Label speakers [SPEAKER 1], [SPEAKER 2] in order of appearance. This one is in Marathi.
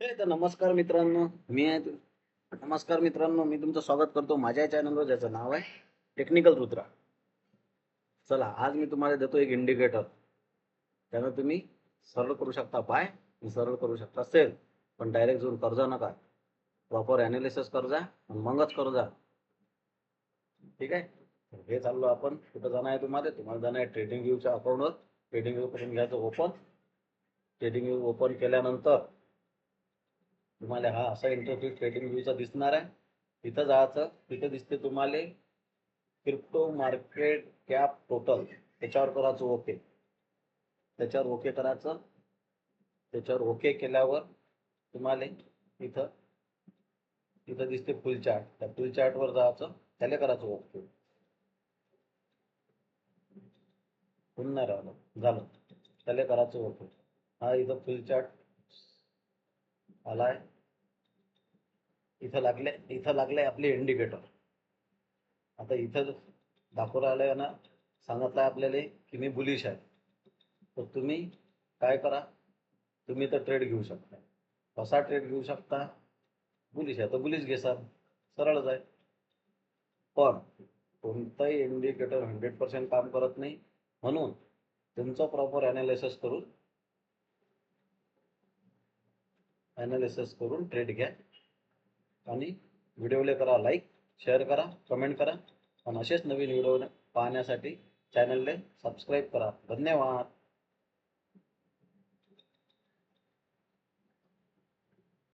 [SPEAKER 1] तर नमस्कार मित्रांनो, नमस्कार मित्रांनो, मी तुमचं स्वागत करतो माझ्या चॅनलवर, ज्याचं नाव आहे टेक्निकल रुद्रा. चला, आज मी तुम्हाला देतो एक इंडिकेटर. त्यानं तुम्ही सरळ करू शकता बाय, सरळ करू शकता सेल. पण डायरेक्ट जाऊन कर्जा नका, प्रॉपर ॲनालिसिस कर्जा मगच कर्जा. ठीक आहे. हे चाललो आपण. कुठं जाणं आहे तुम्हाला जाणं आहे ट्रेडिंग व्ह्यूच्या अकाउंटवर. ट्रेडिंग व्ह्यू करून घ्यायचं ओपन. ट्रेडिंग व्ह्यू ओपन केल्यानंतर तुम्हाला हा असा इंटरफेस ट्रेडिंग व्ह्यूचा दिसणार आहे. तिथं जायचं. तिथे दिसते तुम्हाला क्रिप्टो मार्केट कॅप टोटल. त्याच्यावर करायचं ओके. त्याच्यावर ओके करायचं. त्याच्यावर ओके केल्यावर तुम्हाला इथं इथं दिसते फुल चार्ट. त्या फुल चार्टवर जायचं. त्याला करायचं ओके. पुन्हा राहिलं झालं. त्याला करायचं ओके. हा इथं फुल चार्ट आलाय. इथं लागले आपले इंडिकेटर. आता इथं दाखवून राहिलंय ना, सांगितलंय आपल्याला की मी बुलिश आहे. तर तुम्ही काय करा, तुम्ही तर ट्रेड घेऊ शकता. कसा ट्रेड घेऊ शकता? बुलिश आहे तर बुलिश घेसाल, सरळच आहे. पण कोणताही इंडिकेटर 100% काम करत नाही. म्हणून तुमचं प्रॉपर ॲनालिसिस करून ट्रेड घ्या. आणि व्हिडिओला करा लाईक, शेअर करा, कमेंट करा. आणि असेच नवीन व्हिडिओ पाहण्यासाठी चॅनलला सबस्क्राईब करा. धन्यवाद.